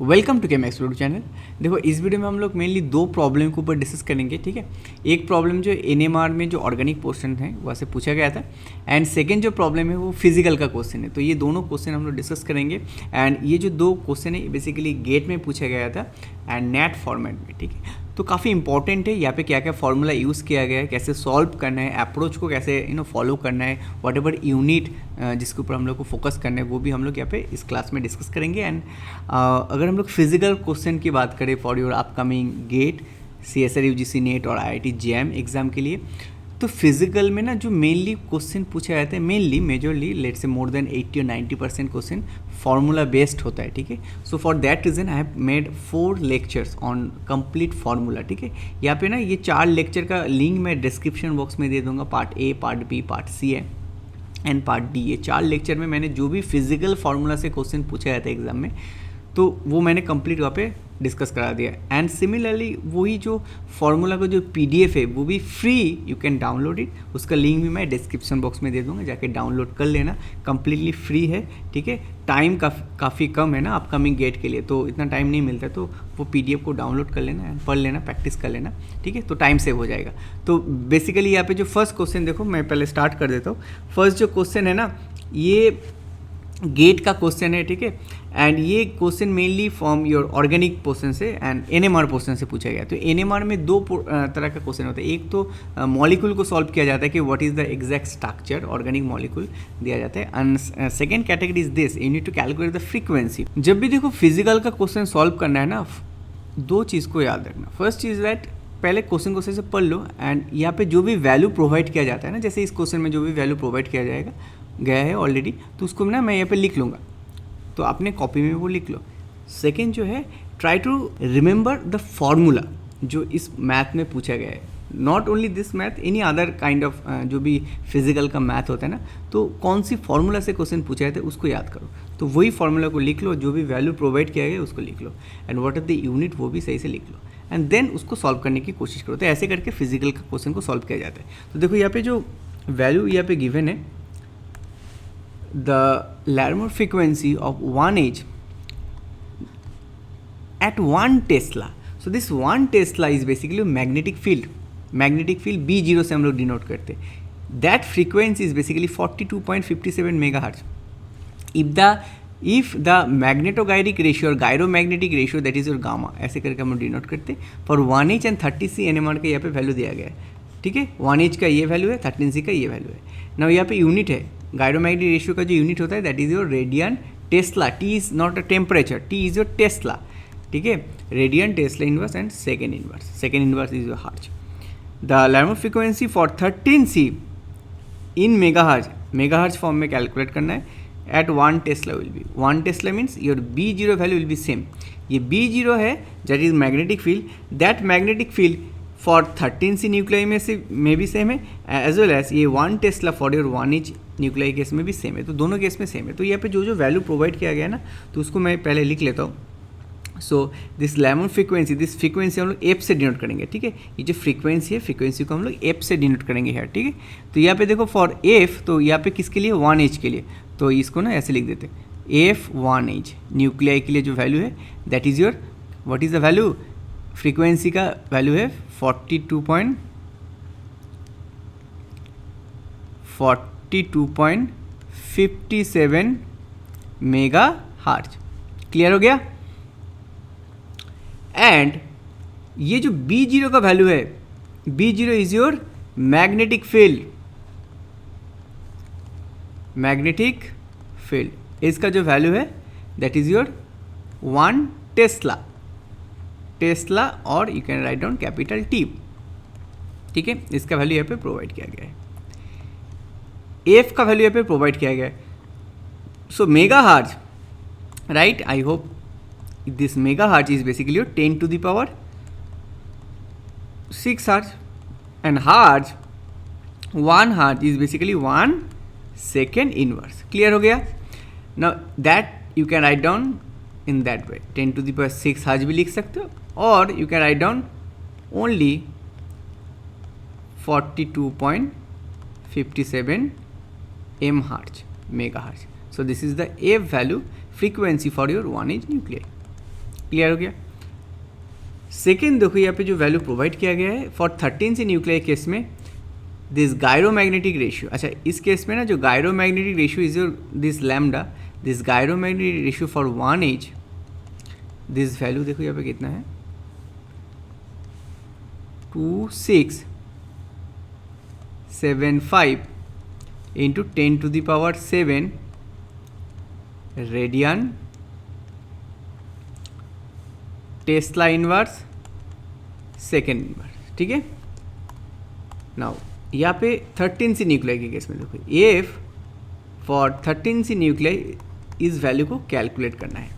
Welcome to Chem Explore channel. देखो इस video में हम लोग मेनली दो प्रॉब्लम के ऊपर डिस्कस करेंगे, ठीक है। एक प्रॉब्लम जो एनएमआर में जो ऑर्गेनिक पोर्शन है वहाँ से पूछा गया था, एंड सेकंड जो प्रॉब्लम है वो फिजिकल का क्वेश्चन है। तो ये दोनों क्वेश्चन हम लोग डिस्कस करेंगे, एंड ये जो दो क्वेश्चन है बेसिकली गेट में पूछा गया था एंड नेट फॉर्मेट में, ठीक है। तो काफ़ी इंपॉर्टेंट है, यहाँ पे क्या क्या फॉर्मूला यूज़ किया गया है, कैसे सॉल्व करना है, अप्रोच को कैसे फॉलो करना है, वट एवर यूनिट जिसके ऊपर हम लोग को फोकस करना है वो भी हम लोग यहाँ पे इस क्लास में डिस्कस करेंगे। एंड अगर हम लोग फिजिकल क्वेश्चन की बात करें for your upcoming GATE, CSR UGC NET और IIT JAM एग्ज़ाम के लिए, तो फिजिकल में ना जो मेनली क्वेश्चन पूछा जाता है, मेनली मेजरली लेट से मोर देन 80 और 90% क्वेश्चन फार्मूला बेस्ड होता है, ठीक है। So for that reason I have made 4 lectures on complete formula, ठीक है। यहाँ पे ना ये 4 लेक्चर का लिंक मैं डिस्क्रिप्शन बॉक्स में दे दूंगा। Part A, part B, part C है एंड पार्ट डी। ये 4 लेक्चर में मैंने जो भी फिजिकल फार्मूला से क्वेश्चन पूछा जाता है एग्जाम में, तो वो मैंने कंप्लीट वहाँ पे डिस्कस करा दिया। एंड सिमिलरली वही जो फार्मूला का जो PDF है वो भी free, you can download it. उसका लिंक भी मैं डिस्क्रिप्शन बॉक्स में दे दूंगा, जाके डाउनलोड कर लेना, कम्प्लीटली फ्री है, ठीक है। टाइम काफ़ी कम है ना अपकमिंग गेट के लिए, तो इतना टाइम नहीं मिलता, तो वो PDF को डाउनलोड कर लेना, पढ़ लेना, प्रैक्टिस कर लेना, ठीक है। तो टाइम सेव हो जाएगा। तो बेसिकली यहाँ पे जो फर्स्ट क्वेश्चन देखो, मैं पहले स्टार्ट कर देता हूँ। फर्स्ट जो क्वेश्चन है ना, ये गेट का क्वेश्चन है, ठीक है। एंड ये question mainly from your organic portion से एंड NMR पोर्शन से पूछा गया। तो NMR में दो तरह का क्वेश्चन होता है। एक तो मॉलिक्यूल को सॉल्व किया जाता है कि what is the exact structure, organic molecule दिया जाता है। And second category is this, you need to calculate the frequency. जब भी देखो फिजिकल का क्वेश्चन सॉल्व करना है ना, दो चीज़ को याद रखना। फर्स्ट चीज़ दैट पहले क्वेश्चन को से पढ़ लो, एंड यहाँ पे जो भी वैल्यू प्रोवाइड किया जाता है ना, जैसे इस क्वेश्चन में जो भी वैल्यू प्रोवाइड किया जाएगा गया है ऑलरेडी, तो उसको ना मैं यहाँ पे लिख लूँगा, तो अपने कॉपी में वो लिख लो। सेकेंड जो है, try to remember the formula जो इस मैथ में पूछा गया है। Not only this math, any other kind of जो भी फिजिकल का मैथ होता है ना, तो कौन सी फॉर्मूला से क्वेश्चन पूछा जाता है उसको याद करो। तो वही फॉर्मूला को लिख लो, जो भी वैल्यू प्रोवाइड किया गया उसको लिख लो, and what are the unit वो भी सही से लिख लो, एंड देन उसको सॉल्व करने की कोशिश करो। तो ऐसे करके फिजिकल का क्वेश्चन को सॉल्व किया जाता है। तो देखो यहाँ पे जो वैल्यू यहाँ पे गिवन है, the Larmor frequency of 1 H at 1 Tesla. So this 1 Tesla is basically magnetic field. Magnetic field B0 से हम लोग डिनोट करते हैं. That frequency is basically 42.57 megahertz. If the magnetogyric ratio or gyromagnetic ratio, that is your gamma, ऐसे करके हम लोग denote करते हैं। For 1H and 30C NMR का यहाँ पे वैल्यू दिया गया है, ठीक है। 1H का ये वैल्यू है, 13C का ये वैल्यू है। ना यहाँ पे यूनिट है, गायरोमैग्नेटिक रेशियो का जो यूनिट होता है that is your radian tesla. T is not a temperature, T is your tesla, ठीक है। Radian, tesla inverse and second inverse. Second inverse is your hertz. The Larmor frequency for 13C in megahertz form में calculate करना है। At 1 tesla will be, 1 tesla means your B0 value will be same. ये B0 है that is magnetic field, that magnetic field for 13C nuclei में भी same है, as well as ये 1 Tesla for your 1H nuclei case में भी same है। तो दोनों केस में सेम है। तो यहाँ पे जो जो वैल्यू प्रोवाइड किया गया है ना, तो उसको मैं पहले लिख लेता हूँ। So this lamin frequency, this frequency हम लोग एफ से डिनोट करेंगे, ठीक है। ये जो फ्रीक्वेंसी है, फ्रीक्वेंसी को हम लोग एफ से डिनोट करेंगे है, ठीक है। तो यहाँ पे देखो फॉर एफ, तो यहाँ पे किसके लिए, 1H के लिए, तो इसको ना ऐसे लिख देते हैं, F1H न्यूक्लियाई के लिए जो वैल्यू है that is your, what is the value, frequency का वैल्यू है 42.57 मेगा हार्ज। क्लियर हो गया। एंड ये जो B0 का वैल्यू है, B0 is your magnetic field, magnetic field. इसका जो वैल्यू है दैट इज योर 1 टेस्ला और you can write down capital T, ठीक है। इसका वैल्यू यहाँ पे प्रोवाइड किया गया है। एफ का वैल्यू यहाँ पे प्रोवाइड किया गया है। So mega hertz, right, I hope this mega hertz is basically your 10 to the power 6 hertz, and hertz, 1 hertz is basically 1 second inverse. Clear हो गया। Now that you can write down in that way, 10 to the power 6 hertz भी लिख सकते हो, और you can write down only 42.57 m hertz megahertz. So this is the F value frequency for your 1H nuclei. Clear हो गया। Second देखो यहाँ पे जो वैल्यू प्रोवाइड किया गया है फॉर 13C न्यूक्लियर केस में दिस गायरोमैग्नेटिक रेशियो, अच्छा इस केस में ना जो gyromagnetic ratio is your this lambda, this gyromagnetic ratio for 1H, this value देखो यहाँ पे कितना है 2675 into 10⁻7 radian tesla inverse second inverse, ठीक है। नाउ यहाँ पे 13C न्यूक्लियर के केस में देखो एफ फॉर 13C न्यूक्लियर इस वैल्यू को कैलकुलेट करना है,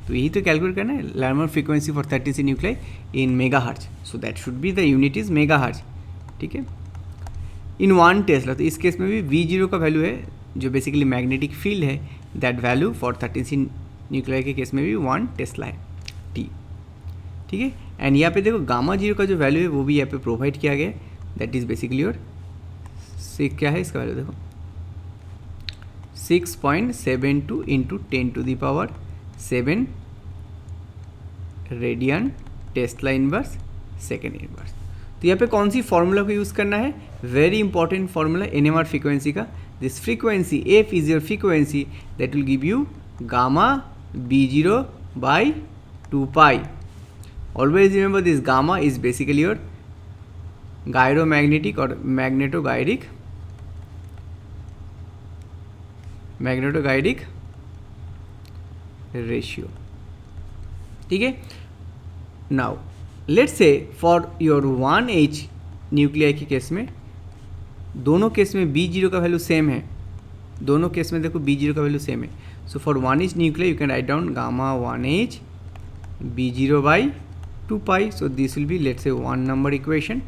तो यही तो कैलकुलेट करना है, Larmor frequency for 13C nuclear in megahertz, so that should be the unit is megahertz, ठीक है। इन 1 टेस्ला, तो इस केस में भी V0 का वैल्यू है जो बेसिकली मैग्नेटिक फील्ड है, that value for 13C nuclear के केस में भी 1 टेस्ला है, ठीक है। एंड यहाँ पे देखो गामा जीरो का जो वैल्यू है वो भी यहाँ पे प्रोवाइड किया गया है, दैट इज बेसिकली और क्या है इसका वैल्यू देखो 6.72 into 10⁻7 radian tesla inverse second inverse. तो यहाँ पे कौन सी फॉर्मूला को यूज़ करना है, very important formula NMR frequency का, this frequency F is your frequency that will give you gamma B0 by 2 Always remember this gamma is basically your gyromagnetic or magnetogyric ratio, ठीक है। Now let's say for your 1H nuclear के case में दोनों case में B0 का value same है, दोनों case में देखो B0 का वैल्यू सेम है, so for 1H nuclear you can write down gamma 1H B0 by 2 so this will be let's say 1 number equation,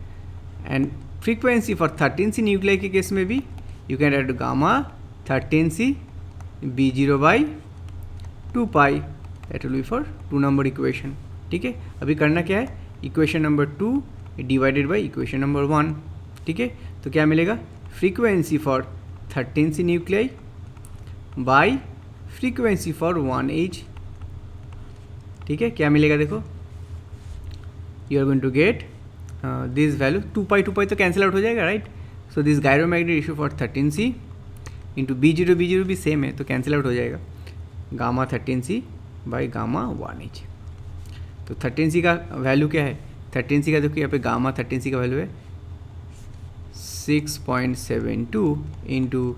and frequency for 13C nuclear के case में भी you can write gamma 13C B0 by 2 that will be for 2 number equation, ठीक है। अभी करना क्या है, equation number 2 divided by equation number 1, ठीक है। तो क्या मिलेगा, frequency for 13C nuclear by frequency for 1H, ठीक है। क्या मिलेगा देखो, you are going to get this value 2 तो कैंसिल आउट हो जाएगा, right. So this gyromagnetic ratio for 13C into B0 भी सेम है तो कैंसिल आउट हो जाएगा, gamma 13C by gamma 1H। तो 13C का वैल्यू क्या है, 13C का देखो यहाँ पे गामा 13C का वैल्यू है 6.72 into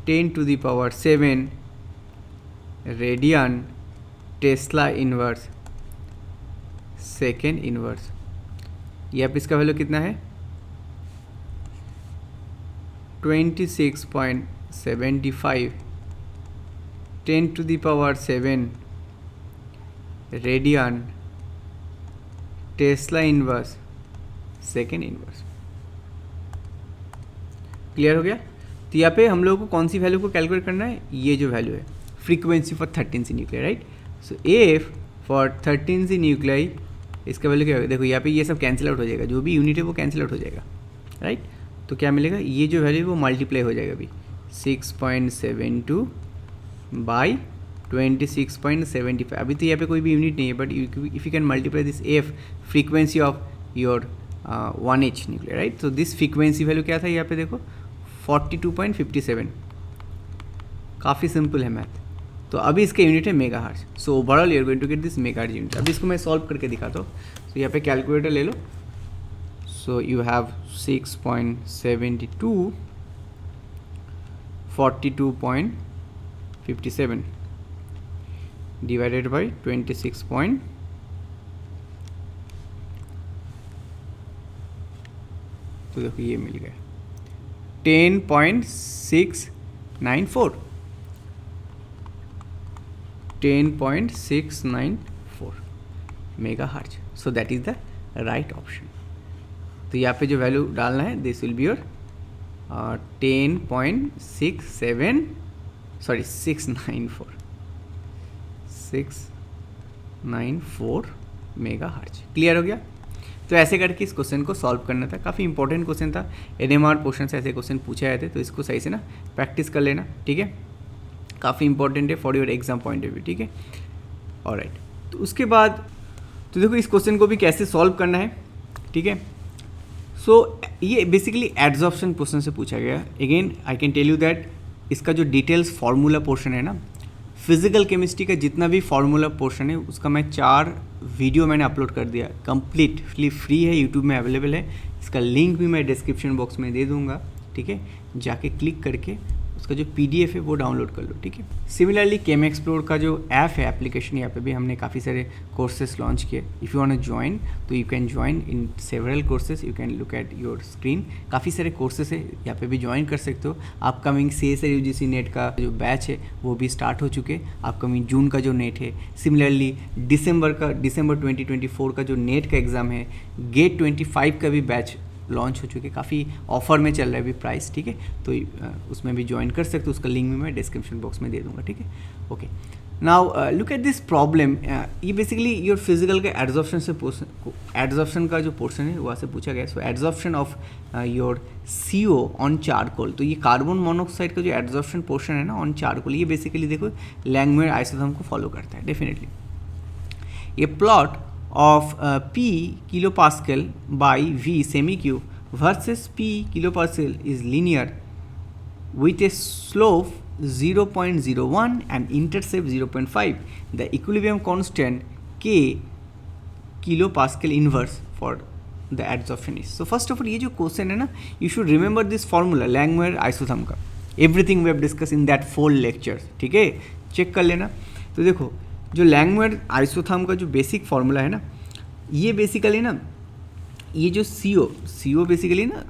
10⁻7 radian tesla inverse second inverse. यहाँ पे इसका वैल्यू कितना है 26.75 10⁻7 radian tesla inverse second inverse. Clear हो गया। तो यहाँ पे हम लोगों को कौन सी वैल्यू को कैलकुलेट करना है, ये जो वैल्यू है frequency for 13C nuclear, right. So F for 13C nuclear इसका वैल्यू क्या होगा, देखो यहाँ पे ये सब कैंसिल आउट हो जाएगा, जो भी यूनिट है वो कैंसिल आउट हो जाएगा, राइट। तो क्या मिलेगा, ये जो वैल्यू है वो मल्टीप्लाई हो जाएगा अभी 6.72 बाई 26.75। अभी तो यहाँ पे कोई भी यूनिट नहीं है, but if you can multiply this F frequency of your 1H nuclear, right. तो दिस फ्रीक्वेंसी वैल्यू क्या था यहाँ पे देखो 42.57, काफ़ी सिंपल है मैथ। तो अभी इसका यूनिट है megahertz, so overall you are going to get this megahertz unit. अभी इसको मैं सॉल्व करके दिखाता हूँ। सो यहाँ पे कैलकुलेटर ले लो, so you have 6.72 42.57 divided by 26. तो देखो ये मिल गया 10.694 megahertz. So that is the right option. तो यहाँ पे जो वैल्यू डालना है this will be your 694 megahertz. Clear हो गया। तो ऐसे करके इस क्वेश्चन को सॉल्व करना था, काफ़ी इंपॉर्टेंट क्वेश्चन था। NMR पोर्शन से ऐसे क्वेश्चन पूछे जाते तो इसको सही से ना प्रैक्टिस कर लेना, ठीक है। काफ़ी इंपॉर्टेंट है for your exam point of view, ठीक है। ऑलराइट, तो उसके बाद तो देखो इस क्वेश्चन को भी कैसे सॉल्व करना है, ठीक है। सो ये बेसिकली एड्जॉर्प्शन क्वेश्चन से पूछा गया। Again I can tell you that इसका जो डिटेल्स फार्मूला पोर्शन है ना, फिजिकल केमिस्ट्री का जितना भी फार्मूला पोर्शन है उसका मैं 4 वीडियो मैंने अपलोड कर दिया, कंप्लीटली फ्री है, यूट्यूब में अवेलेबल है। इसका लिंक भी मैं डिस्क्रिप्शन बॉक्स में दे दूंगा, ठीक है। जाके क्लिक करके उसका जो PDF है वो डाउनलोड कर लो, ठीक है। सिमिलरली केम एक्सप्लोर का जो ऐप है, एप्लीकेशन, यहाँ पे भी हमने काफ़ी सारे कोर्सेज लॉन्च किए। If you want to join तो you can join in several courses, you can look at your screen. काफ़ी सारे कोर्सेज है, यहाँ पे भी ज्वाइन कर सकते हो। अपकमिंग CSIR UGC नेट का जो बैच है वो भी स्टार्ट हो चुके। अपकमिंग जून का जो नेट है, सिमिलरली दिसंबर 2024 का जो नेट का एग्ज़ाम है, गेट 25 का भी बैच लॉन्च हो चुके, काफ़ी ऑफर में चल रहा है अभी प्राइस, ठीक है। तो उसमें भी ज्वाइन कर सकते हो, उसका लिंक भी मैं डिस्क्रिप्शन बॉक्स में दे दूंगा, ठीक है। Okay, now look at this problem. ये बेसिकली योर फिजिकल का एड्जॉर्प्शन का जो पोर्शन है वहाँ से पूछा गया। So adsorption of your CO on charcoal, तो ये कार्बन मोनोऑक्साइड का जो एड्जॉर्प्शन पोर्शन है ना ऑन चारकोल, ये बेसिकली देखो लैंगमुइर आइसोथर्म को फॉलो करता है डेफिनेटली। ये plot of P kilopascal by V semi-cube versus P kilopascal is linear with a slope 0.01 and intercept 0.5. The equilibrium constant K kilopascal inverse for the adsorption is. So first of all, ये जो question है ना, you should remember this formula Langmuir isotherm का, everything we have discussed in that 4 lectures, ठीक है, check कर लेना। तो देखो जो लैंगमुइर आइसोथर्म का जो बेसिक फार्मूला है ना, ये बेसिकली ना, ये जो CO बेसिकली ना,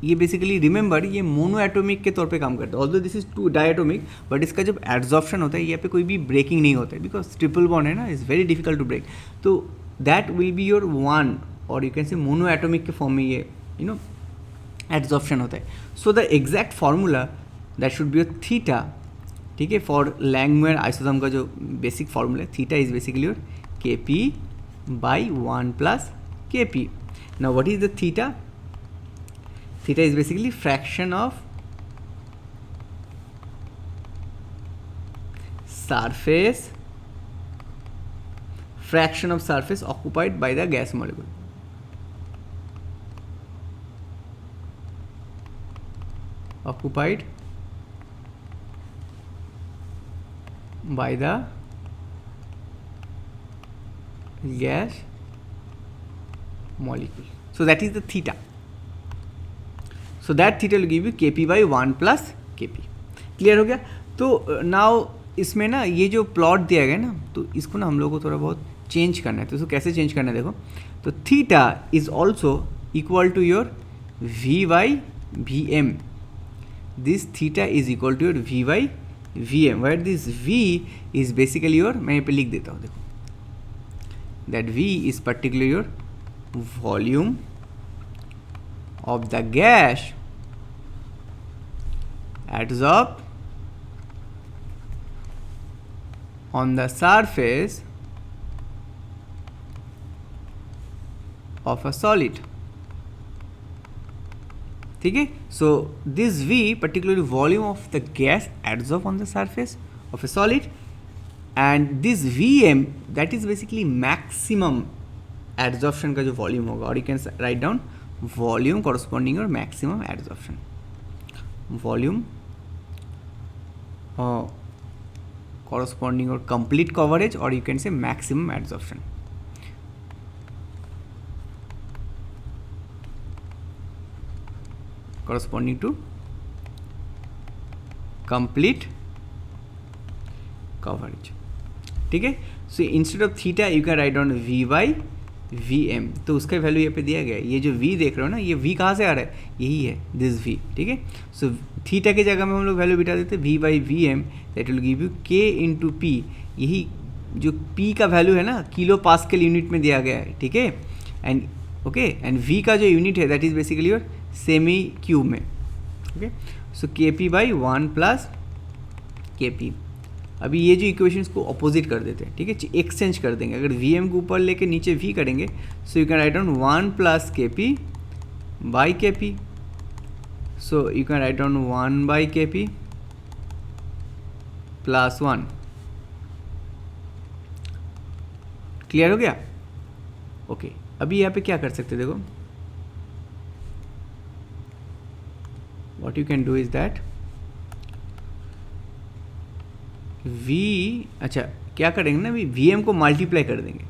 ये बेसिकली रिमेंबर ये मोनो एटोमिक के तौर पे काम करता है। Although this is 2 diatomic, but इसका जब एड्जॉर्प्शन होता है यहाँ पे कोई भी ब्रेकिंग नहीं होता है, बिकॉज ट्रिपल बॉन्ड है ना, is very difficult to break. तो दैट विल बी योर 1 और you can say mono atomic के फॉर्म में ये एड्जॉर्प्शन होता है। So the exact formula that should be your theta, ठीक है, फॉर लैंगमुइर आइसोथर्म का जो बेसिक फार्मूला है, theta is basically your Kp by 1 plus Kp. Now what is the theta? Theta is basically fraction of surface occupied by the gas molecule. Occupied by the gas molecule. So that is the theta. So that theta will give you Kp by 1 plus Kp. Clear हो गया? तो now इसमें ना ये जो plot दिया गया ना, तो इसको ना हम लोगों को थोड़ा बहुत चेंज करना है। तो इसको कैसे चेंज करना है देखो, तो theta is also equal to your V by Vm. This theta is equal to your V by Vm, where this V is basically your, मैं यहाँ पे लिख देता हूँ देखो, that V is particularly your volume of the gas adsorbed on the surface of a solid, ठीक है। So this V particularly volume of the gas adsorbed on the surface of a solid, and this Vm that is basically maximum adsorption का जो volume होगा, और you can write down volume corresponding or maximum adsorption, volume corresponding or complete coverage, or you can say maximum adsorption. Corresponding to complete coverage, ठीक है। So instead of theta you can write down V by Vm, तो उसका value यहाँ पे दिया गया है। ये जो V देख रहे हो ना, ये V कहाँ से आ रहा है, यही है दिस V, ठीक है। सो थीटा की जगह में हम लोग वैल्यू बिठा देते हैं V by Vm, that will give you K into P। यही जो P का वैल्यू है ना, किलो पास्कल यूनिट में दिया गया है, ठीक है। एंड ओके, एंड V का जो यूनिट है that is basically your semi cube में, okay. So Kp by 1 plus Kp। अभी ये जो इक्वेशंस को अपोजिट कर देते हैं, ठीक है, एक्सचेंज कर देंगे। अगर Vm को ऊपर लेके नीचे V करेंगे, so you can write down 1 plus Kp by Kp। So you can write down 1 by Kp plus 1, clear हो गया? ओके अभी यहाँ पे क्या कर सकते देखो, what you can do is that अच्छा क्या करेंगे ना, अभी VM को मल्टीप्लाई कर देंगे,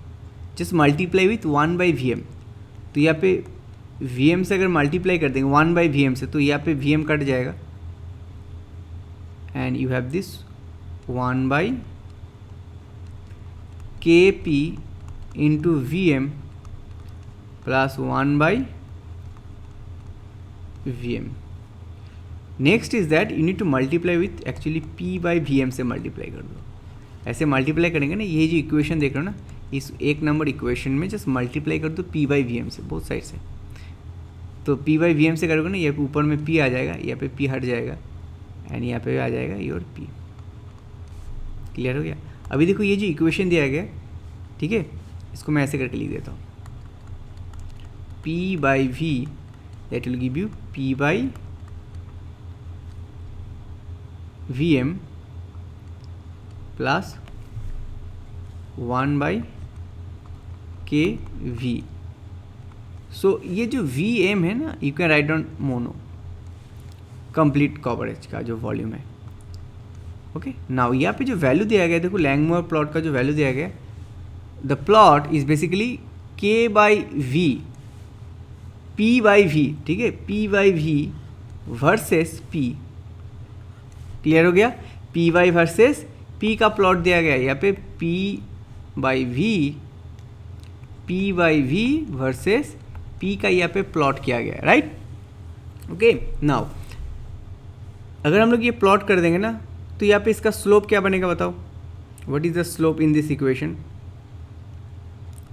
जस्ट मल्टीप्लाई विथ 1/VM। तो यहाँ पे VM से अगर मल्टीप्लाई कर देंगे 1/VM से, तो यहाँ पे VM कट जाएगा and you have this 1/KP into VM plus 1/VM। Next is that you need to multiply with actually P/VM से मल्टीप्लाई कर दो। ऐसे मल्टीप्लाई करेंगे ना, ये जो इक्वेशन देख रहे हो ना, इस एक नंबर इक्वेशन में जस्ट मल्टीप्लाई कर दो P/VM से, बोथ साइड से। तो P/VM से करोगे ना, यहाँ पे ऊपर में P आ जाएगा, यहाँ पे P हट जाएगा एंड यहाँ पे आ जाएगा योर P। क्लियर हो गया? अभी देखो ये जो इक्वेशन दिया गया, ठीक है, इसको मैं ऐसे करके लिख देता हूँ, P/V that will give you P/VM plus 1/KV। सो ये जो VM है ना, you can write down mono, complete coverage का जो वॉल्यूम है। ओके नाउ यहाँ पे जो वैल्यू दिया गया है, देखो लैंगमुर प्लॉट का जो वैल्यू दिया गया है, the plot is basically K/V, P/V, ठीक है, P/V वर्सेस P। क्लियर हो गया? P/V वर्सेस P का प्लॉट दिया गया है यहाँ पे, P/V वर्सेस P का यहाँ पे प्लॉट किया गया है, राइट? ओके नाउ अगर हम लोग ये प्लॉट कर देंगे ना, तो यहाँ पे इसका स्लोप क्या बनेगा बताओ? What is the slope in this equation?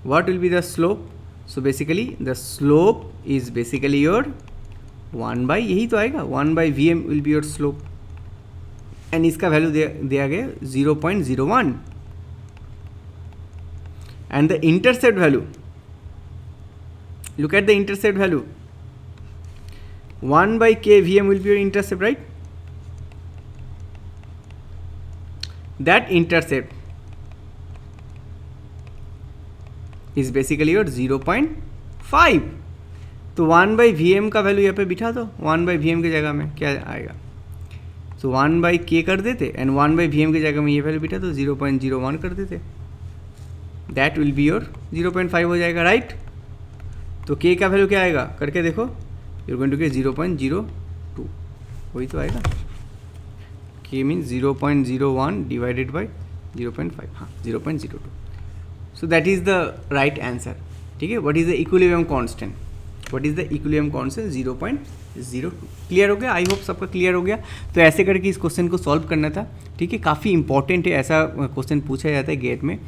What will be the slope? So basically the slope is basically your 1/, यही तो आएगा, 1/VM will be your slope and इसका वैल्यू दिया गया 0.01 and the intercept value, look at the intercept value, 1/KVM will be your intercept, right? That intercept is basically your 0.5। तो 1/VM का value यहाँ पे बिठा दो, 1/VM की जगह में क्या आएगा? तो 1/K कर देते एंड 1/VM की जगह में ये वैल्यू बिठा दो, 0.01 कर देते, दैट विल बी योर 0.5 हो जाएगा, राइट? तो K का वैल्यू क्या आएगा करके देखो, you are going to get 0.02, वही तो आएगा। K मीन्स 0.01 डिवाइडेड बाई 0.5, हाँ 0.02। सो that is the right answer, ठीक है। What is the equilibrium constant? What is the equilibrium constant? 0.02। Clear हो गया? आई होप सबका क्लियर हो गया। तो ऐसे करके इस क्वेश्चन को सॉल्व करना था, ठीक है। काफ़ी इंपॉर्टेंट है, ऐसा क्वेश्चन पूछा जाता है गेट में।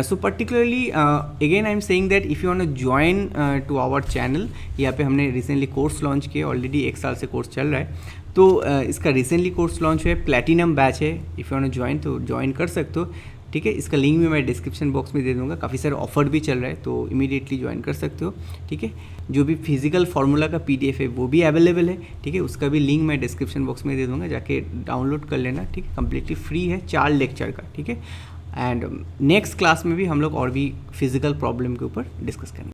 So particularly again I am saying that if you want to join to our channel, यहाँ पे हमने रिसेंटली कोर्स लॉन्च किया, ऑलरेडी 1 साल से कोर्स चल रहा है। तो इसका रिसेंटली कोर्स लॉन्च है, प्लेटिनम बैच है। If you want to join तो ज्वाइन कर सकते हो, ठीक है। इसका लिंक भी मैं डिस्क्रिप्शन बॉक्स में दे दूंगा। काफ़ी सारे ऑफर भी चल रहा है, तो इमीडिएटली ज्वाइन कर सकते हो, ठीक है। जो भी फिजिकल फार्मूला का PDF है वो भी अवेलेबल है, ठीक है। उसका भी लिंक मैं डिस्क्रिप्शन बॉक्स में दे दूंगा, जाके डाउनलोड कर लेना, ठीक है। कम्प्लीटली फ्री है, 4 लेक्चर का, ठीक है। एंड नेक्स्ट क्लास में भी हम लोग और भी फिजिकल प्रॉब्लम के ऊपर डिस्कस करेंगे।